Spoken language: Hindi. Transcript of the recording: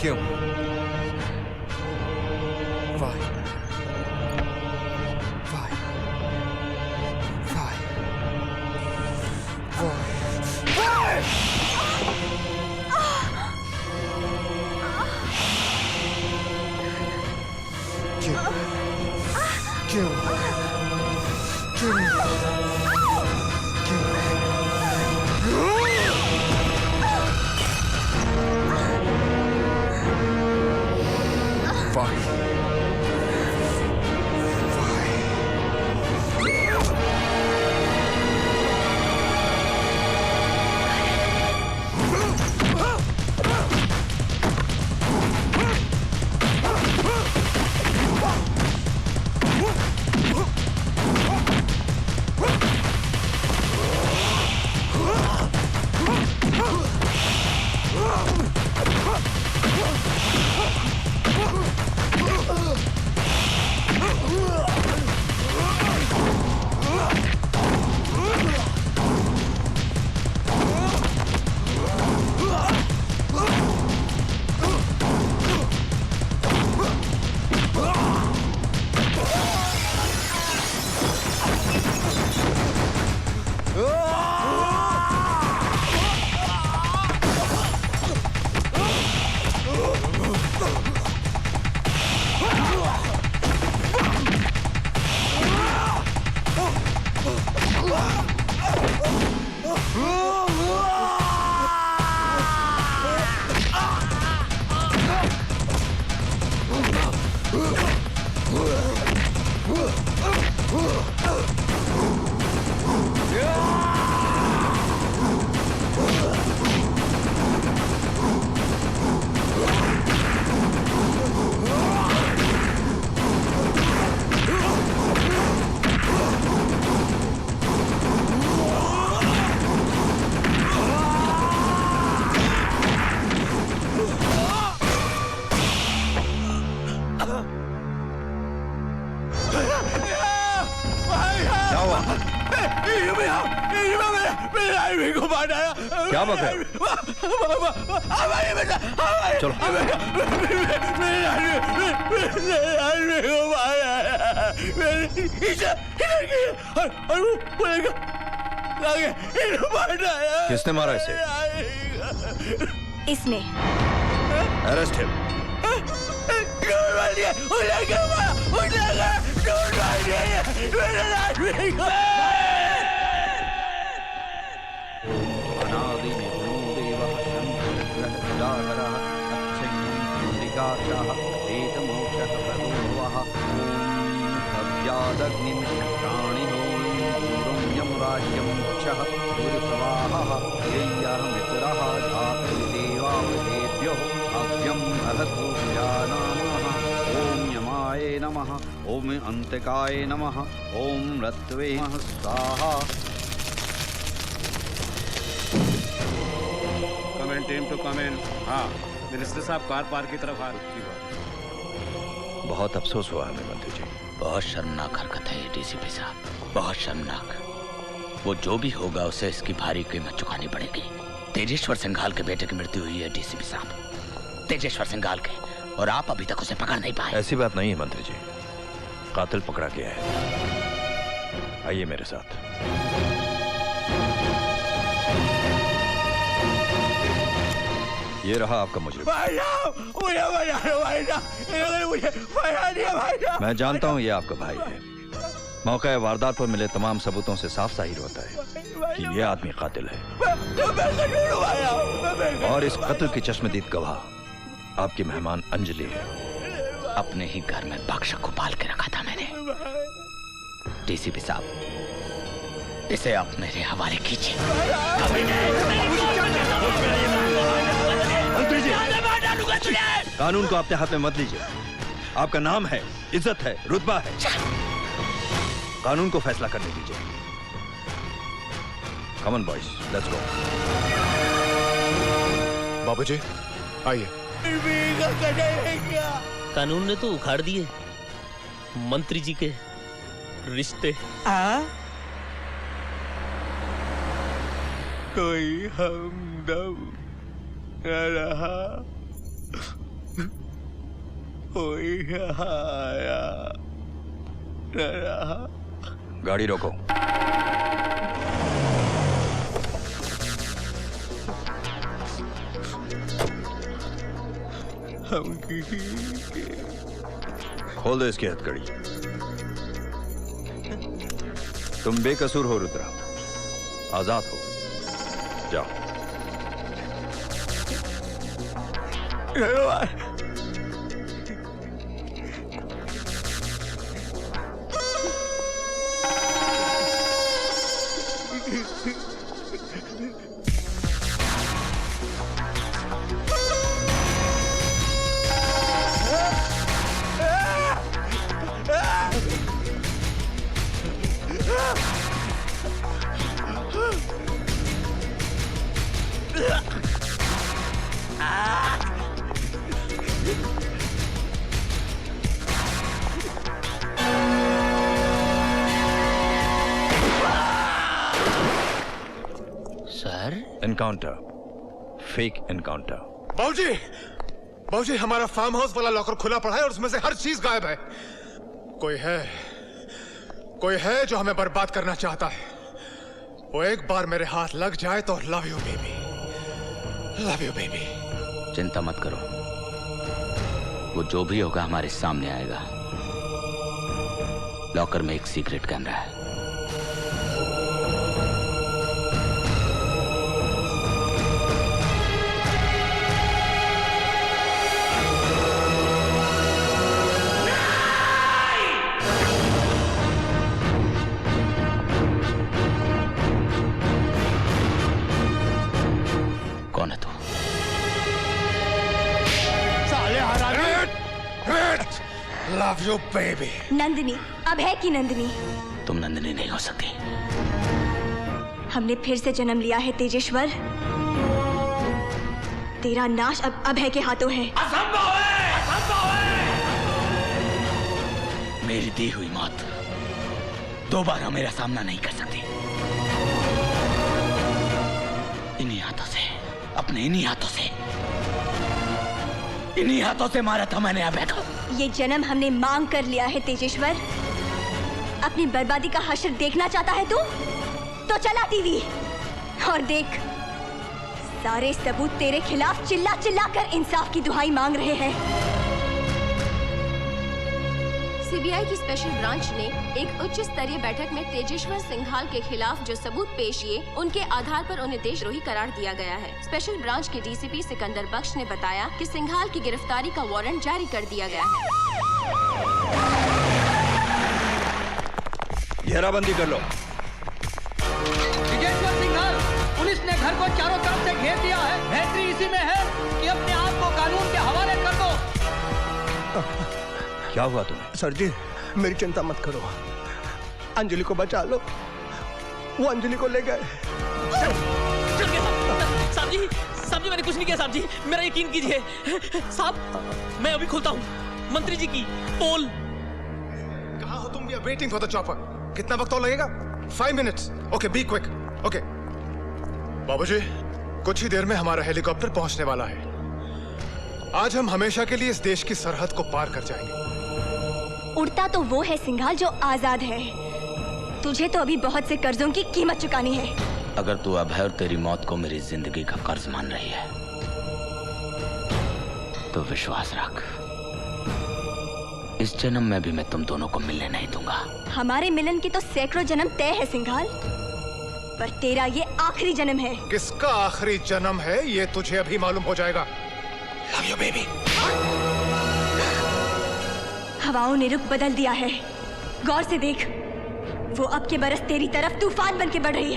क्यों? Why? Why? Why? Why? Why? क्यों? क्यों? क्यों? Why? क्या बात है? चलो। किसने मारा इसे? इसने। Arrest him. ओम अंतकाय नमः। ओम रत्वे नमः स्वाहा। कम इन टीम टू कम इन। हाँ, मिनिस्टर साहब कार पार्क की तरफ आ रही। बहुत अफसोस हुआ हमें मंत्री जी। बहुत शर्मनाक हरकत है ये डीसीपी साहब, बहुत शर्मनाक। वो जो भी होगा उसे इसकी भारी कीमत चुकानी पड़ेगी। तेजेश्वर सिंघाल के बेटे की मृत्यु हुई है डीसीपी साहब, तेजेश्वर सिंघाल के, और आप अभी तक उसे पकड़ नहीं पाए। ऐसी बात नहीं है मंत्री जी, कातिल पकड़ा गया है। आइए मेरे साथ। ये रहा आपका मुजरिम। मैं जानता हूँ ये आपका भाई है। मौके वारदात पर मिले तमाम सबूतों से साफ जाहिर होता है कि ये आदमी कातिल है। और इस कत्ल की चश्मदीद गवाह आपकी मेहमान अंजलि है। अपने ही घर में बख्शक को पाल के रखा था मैंने। डीसीपी साहब, इसे आप मेरे हवाले कीजिए। मंत्री जी, कानून को अपने हाथ में मत लीजिए। आपका नाम है, इज्जत है, रुतबा है। कानून को फैसला करने दीजिए। Come on boys, let's go. बाबूजी, आइए। कानून ने तो उखाड़ दिए मंत्री जी के रिश्ते। कोई हमदम न रहा, गाड़ी रोको। खोल दो इसकी हथकड़ी। तुम बेकसूर हो रुद्रा, आजाद हो, जाओ। Sir, encounter, fake encounter. बाबूजी, बाबूजी हमारा फार्म हाउस वाला लॉकर खुला पड़ा है और उसमें से हर चीज गायब है। कोई है जो हमें बर्बाद करना चाहता है। वो एक बार मेरे हाथ लग जाए तो love you baby, love you baby. चिंता मत करो, वो जो भी होगा हमारे सामने आएगा। लॉकर में एक सीक्रेट कैमरा है। कौन है तू? Love you baby. Nandini, Abhay की नंदिनी। तुम नंदिनी नहीं हो सकती। हमने फिर से जन्म लिया है तेजेश्वर। तेरा नाश अब अभय के हाथों है। असंभव है! असंभव है! मेरी दी हुई मौत दोबारा मेरा सामना नहीं कर सकती। इन्हीं हाथों से, अपने इन्हीं हाथों से, इन्हीं हाथों से मारा था मैंने अभय को। ये जन्म हमने मांग कर लिया है तेजेश्वर। अपनी बर्बादी का हश्र देखना चाहता है तू? तो चला टीवी और देख, सारे सबूत तेरे खिलाफ चिल्ला चिल्ला कर इंसाफ की दुहाई मांग रहे हैं। सीबीआई की स्पेशल ब्रांच ने एक उच्च स्तरीय बैठक में तेजेश्वर सिंघाल के खिलाफ जो सबूत पेश किए, उनके आधार पर उन्हें देशद्रोही करार दिया गया है। स्पेशल ब्रांच के डीसीपी सिकंदर बख्श ने बताया कि सिंघाल की गिरफ्तारी का वारंट जारी कर दिया गया है। घेराबंदी कर लो। तेजेश्वर सिंघाल, पुलिस ने घर को चारों तरफ से घेर दिया है। बेहतरी इसी में है कि अपने आप को कानून के हवाले कर दो। क्या हुआ तुम्हें? सर जी, मेरी चिंता मत करो। अंजलि को बचा लो। वो अंजलि को ले गए। साहब जी, मैंने कुछ नहीं किया साहब जी, मेरा यकीन कीजिए। साहब, मैं अभी खोलता हूँ मंत्री जी की पोल। कहाँ हो तुम? We are waiting for the chopper. कितना वक्त और लगेगा? 5 minutes. Okay, be quick. Okay बाबूजी, कुछ ही देर में हमारा हेलीकॉप्टर पहुंचने वाला है। आज हम हमेशा के लिए इस देश की सरहद को पार कर जाएंगे। उड़ता तो वो है सिंघाल जो आजाद है। तुझे तो अभी बहुत से कर्जों की कीमत चुकानी है। अगर तू अभय और तेरी मौत को मेरी जिंदगी का कर्ज मान रही है तो विश्वास रख, इस जन्म में भी मैं तुम दोनों को मिलने नहीं दूंगा। हमारे मिलन की तो सैकड़ों जन्म तय है सिंघाल, पर तेरा ये आखिरी जन्म है। किसका आखिरी जन्म है ये तुझे अभी मालूम हो जाएगा। Love you baby. हवाओं ने रुख बदल दिया है। गौर से देख, वो अब के बरस तेरी तरफ तूफान बन के बढ़ रही है।